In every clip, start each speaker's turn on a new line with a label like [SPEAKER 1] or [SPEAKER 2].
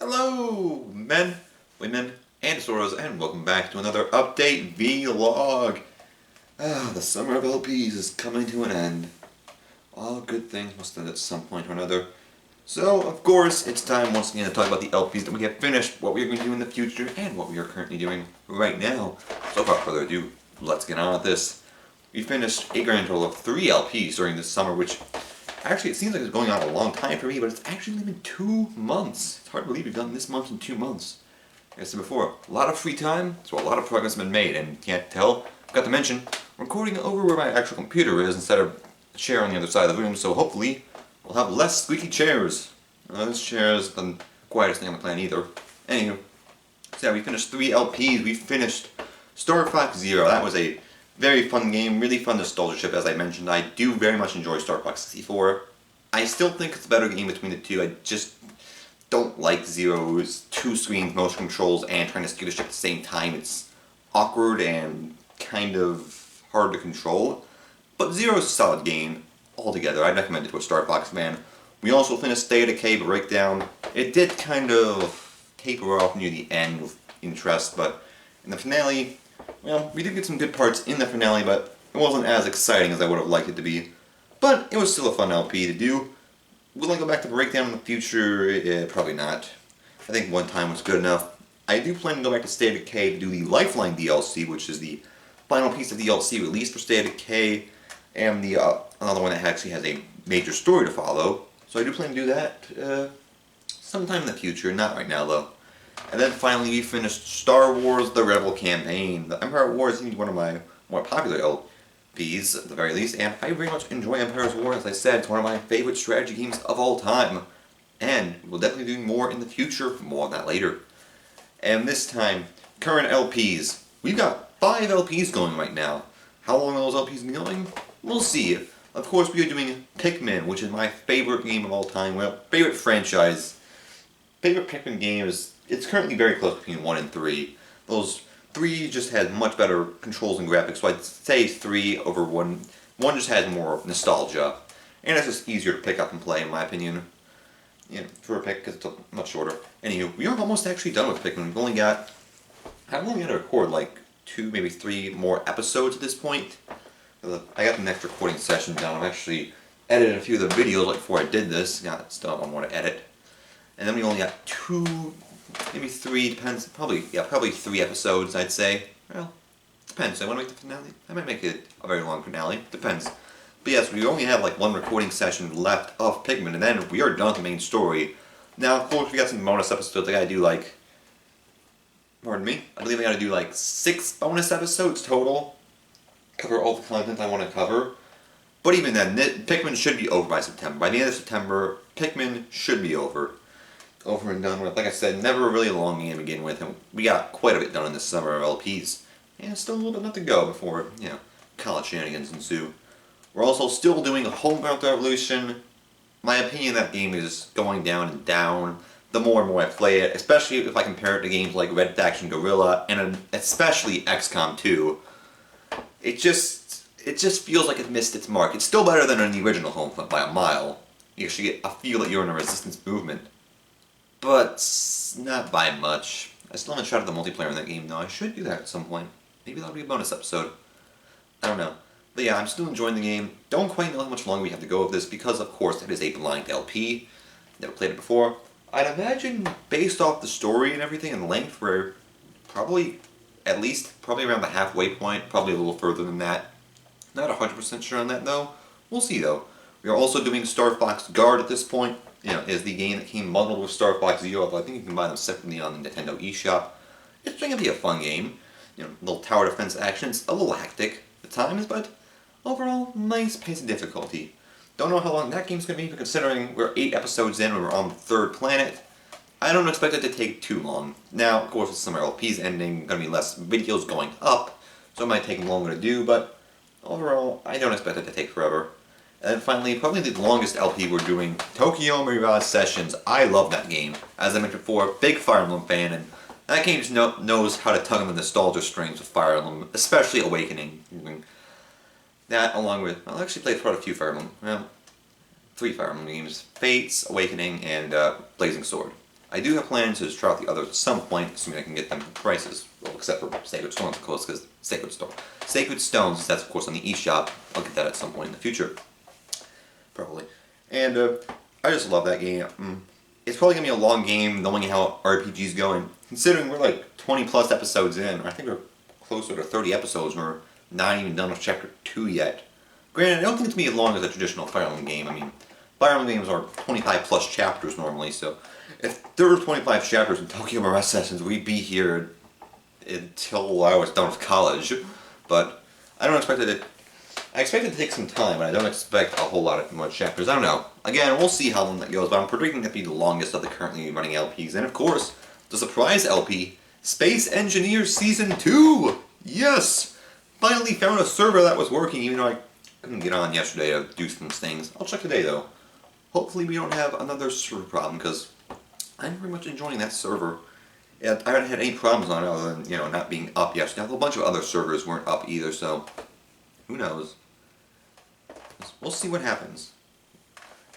[SPEAKER 1] Hello, men, women, and Soros, and welcome back to another update vlog. The summer of LPs is coming to an end. All good things must end at some point or another. So, of course, it's time once again to talk about the LPs that we have finished, what we are going to do in the future, and what we are currently doing right now. So, without further ado, let's get on with this. We finished a grand total of 3 LPs during this summer, which actually it seems like it's going on a long time for me, but it's actually only been 2 months. It's hard to believe we've done this much in 2 months. Like I said before, a lot of free time, so a lot of progress has been made, and can't tell, forgot to mention, I'm recording over where my actual computer is instead of a chair on the other side of the room, so hopefully we'll have less squeaky chairs. This chair is the quietest thing on the planet either. Anywho, so yeah, we finished 3 LPs. We finished Star Fox Zero. That was a very fun game, really fun nostalgia trip, as I mentioned. I do very much enjoy Star Fox 64. I still think it's a better game between the two. I just don't like Zero's 2 screens, motion controls, and trying to steer the ship at the same time. It's awkward and kind of hard to control. But Zero's a solid game altogether. I'd recommend it to a Star Fox fan. We also finished State of Decay Breakdown. It did kind of taper off near the end with interest, but in the finale, well, we did get some good parts in the finale, but it wasn't as exciting as I would have liked it to be. But it was still a fun LP to do. Will I go back to Breakdown in the future? Probably not. I think one time was good enough. I do plan to go back to State of Decay to do the Lifeline DLC, which is the final piece of DLC released for State of Decay, and the another one that actually has a major story to follow. So I do plan to do that sometime in the future, not right now though. And then finally we finished Star Wars The Rebel Campaign. The Empire War is one of my more popular LPs, at the very least, and I very much enjoy Empire's War. As I said, it's one of my favorite strategy games of all time. And we'll definitely do more in the future, more on that later. And this time, current LPs. We've got 5 LPs going right now. How long will those LPs be going? We'll see. Of course, we are doing Pikmin, which is my favorite game of all time. Well, favorite franchise. Favorite Pikmin game is, it's currently very close between 1 and 3. Those 3 just has much better controls and graphics, so I'd say 3 over 1. 1 just has more nostalgia, and it's just easier to pick up and play, in my opinion. For a pick, because it's much shorter. Anywho, we are almost actually done with Pikmin. I've only got to record like 2, maybe 3 more episodes at this point. I got the next recording session done. I've actually edited a few of the videos like before I did this. Got stuff I want to edit. And then we only got 2, maybe 3, depends, probably 3 episodes, I'd say. Well, depends. I want to make the finale. I might make it a very long finale. Depends. But yes, we only have like 1 recording session left of Pikmin, and then we are done with the main story. Now, of course, we got some bonus episodes. I gotta do like, pardon me, I believe I gotta do like 6 bonus episodes total. Cover all the content I want to cover. But even then, Pikmin should be over by September. By the end of September, Pikmin should be over. Over and done with. Like I said, never really a long game to begin with, and we got quite a bit done in this summer of LPs. And still a little bit left to go before, college shenanigans ensue. We're also still doing Homegrown Revolution. My opinion that game is going down and down the more and more I play it, especially if I compare it to games like Red Faction Guerrilla, and especially XCOM 2. It just feels like it missed its mark. It's still better than in the original Homefront by a mile. You actually get a feel that you're in a resistance movement. But not by much. I still haven't tried out the multiplayer in that game though. I should do that at some point. Maybe that'll be a bonus episode. I don't know. But yeah, I'm still enjoying the game. Don't quite know how much longer we have to go with this because of course it is a blind LP. Never played it before. I'd imagine based off the story and everything and length we're probably around the halfway point, probably a little further than that. Not 100% sure on that though. We'll see though. We are also doing Star Fox Guard at this point. Is the game that came bundled with Star Fox Zero, although I think you can buy them separately on the Nintendo eShop. It's going to be a fun game. Little tower defense action. It's a little hectic at times, but overall, nice pace of difficulty. Don't know how long that game's going to be, but considering we're 8 episodes in and we're on the 3rd planet, I don't expect it to take too long. Now, of course, with summer LPs ending, going to be less videos going up, so it might take longer to do, but overall, I don't expect it to take forever. And then finally, probably the longest LP we're doing, Tokyo Mirage Sessions. I love that game. As I mentioned before, big Fire Emblem fan, and that game just knows how to tug on the nostalgia strings with Fire Emblem, especially Awakening. That, along with, I'll actually play quite a few Fire Emblem, 3 Fire Emblem games, Fates, Awakening, and Blazing Sword. I do have plans to try out the others at some point, assuming I can get them for prices. Well, except for Sacred Stones, of course, because Sacred Stones, that's of course on the eShop. I'll get that at some point in the future. Probably. And I just love that game. It's probably going to be a long game, knowing how RPGs go, and considering we're like 20 plus episodes in, I think we're closer to 30 episodes, and we're not even done with Chapter 2 yet. Granted, I don't think it's going to be as long as a traditional Fire Emblem game. I mean, Fire Emblem games are 25 plus chapters normally, so if there were 25 chapters in Tokyo Mirage Sessions, we'd be here until I was done with college. But I don't expect it. I expect it to take some time, but I don't expect a whole lot of more chapters. I don't know. Again, we'll see how long that goes, but I'm predicting it to be the longest of the currently running LPs. And of course, the surprise LP, Space Engineers Season 2! Yes! Finally found a server that was working, even though I couldn't get on yesterday to do some things. I'll check today, though. Hopefully we don't have another server problem, because I'm very much enjoying that server. Yeah, I haven't had any problems on it other than, not being up yesterday. A whole bunch of other servers weren't up either, so who knows? We'll see what happens.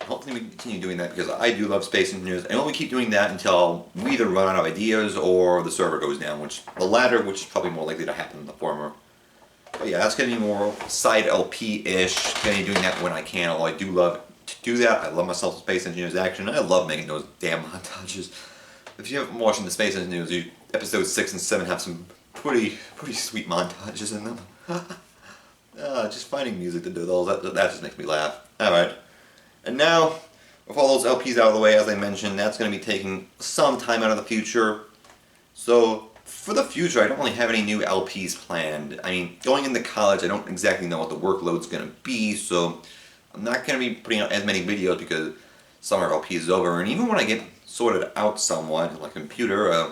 [SPEAKER 1] Hopefully we can continue doing that because I do love Space Engineers. I only keep doing that until we either run out of ideas or the server goes down, which the latter, which is probably more likely to happen than the former. But yeah, that's going to be more side LP-ish. Going to be doing that when I can, although I do love to do that. I love myself Space Engineers action. I love making those damn montages. If you haven't been watching the Space Engineers, episodes 6 and 7 have some pretty sweet montages in them. Just finding music to do those, that just makes me laugh. Alright. And now, with all those LPs out of the way, as I mentioned, that's going to be taking some time out of the future. So, for the future, I don't really have any new LPs planned. I mean, going into college, I don't exactly know what the workload's going to be, so I'm not going to be putting out as many videos because summer LP is over. And even when I get sorted out somewhat, on my computer,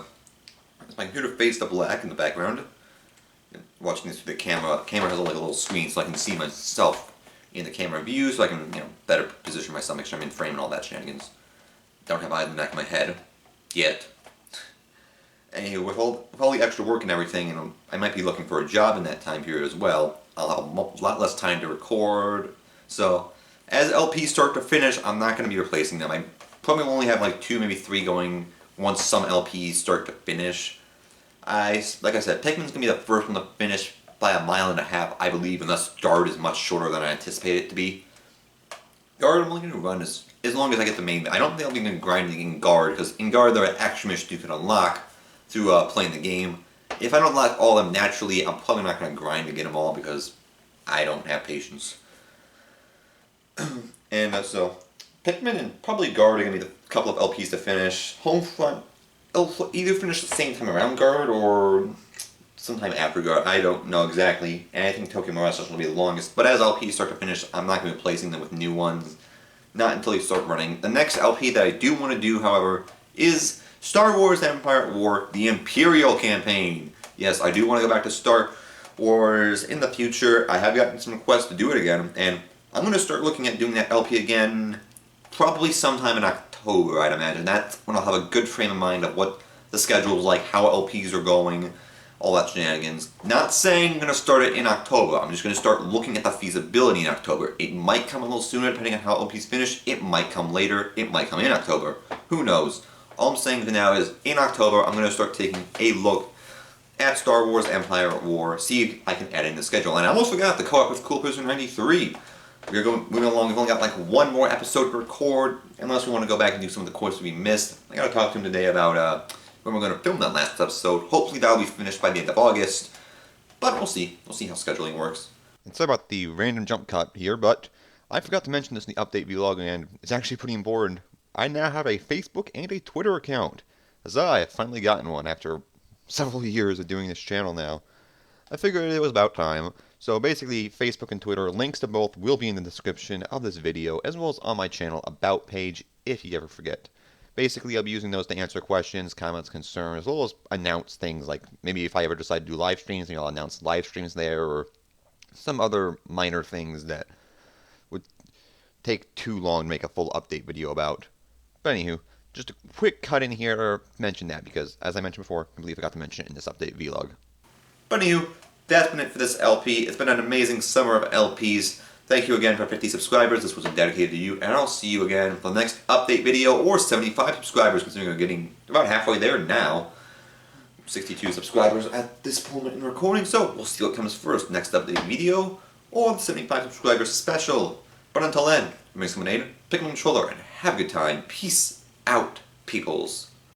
[SPEAKER 1] my computer fades to black in the background. Watching this through the camera. The camera has like a little screen so I can see myself in the camera view, so I can better position myself, make sure I'm in frame and all that shenanigans. Don't have eyes in the back of my head yet. Anyway, with all the extra work and everything, I might be looking for a job in that time period as well. I'll have a lot less time to record. So as LPs start to finish, I'm not going to be replacing them. I probably will only have like 2, maybe 3 going once some LPs start to finish. Like I said, Pikmin's going to be the first one to finish by a mile and a half, I believe, unless Guard is much shorter than I anticipate it to be. Guard I'm only going to run as long as I get the main. I don't think I'll be going to grind in Guard, because in Guard there are extra missions you can unlock through playing the game. If I don't unlock all of them naturally, I'm probably not going to grind to get them all, because I don't have patience. And so, Pikmin and probably Guard are going to be the couple of LPs to finish. Homefront, it'll either finish the same time around Guard or sometime after Guard. I don't know exactly. And I think Tokyo Mirage Session will be the longest. But as LPs start to finish, I'm not going to be replacing them with new ones. Not until they start running. The next LP that I do want to do, however, is Star Wars Empire at War, the Imperial campaign. Yes, I do want to go back to Star Wars in the future. I have gotten some requests to do it again. And I'm going to start looking at doing that LP again probably sometime in October, I'd imagine. That's when I'll have a good frame of mind of what the schedule is like, how LPs are going, all that shenanigans. Not saying I'm going to start it in October. I'm just going to start looking at the feasibility in October. It might come a little sooner depending on how LPs finish. It might come later. It might come in October. Who knows? All I'm saying for now is, in October, I'm going to start taking a look at Star Wars Empire at War, see if I can add in the schedule. And I almost forgot the co-op with Cool Prisoner 93. We're moving along. We've only got like one more episode to record, unless we want to go back and do some of the courses we missed. I got to talk to him today about when we're going to film that last episode. Hopefully that'll be finished by the end of August, but we'll see. We'll see how scheduling works. And sorry about the random jump cut here, but I forgot to mention this in the update vlog, and it's actually pretty important. I now have a Facebook and a Twitter account. Huzzah, I have finally gotten one after several years of doing this channel now. I figured it was about time. So basically, Facebook and Twitter, links to both will be in the description of this video, as well as on my channel About page, if you ever forget. Basically, I'll be using those to answer questions, comments, concerns, as well as announce things like maybe if I ever decide to do live streams, I'll announce live streams there, or some other minor things that would take too long to make a full update video about. But anywho, just a quick cut in here to mention that, because as I mentioned before, I believe I got to mention it in this update vlog. But anywho, that's been it for this LP. It's been an amazing summer of LPs. Thank you again for 50 subscribers. This was dedicated to you, and I'll see you again for the next update video, or 75 subscribers, considering we're getting about halfway there now. 62 subscribers at this moment in recording, so we'll see what comes first, next update video, or the 75 subscribers special. But until then, I'm Lemonade, pick up the controller, and have a good time. Peace out, peoples.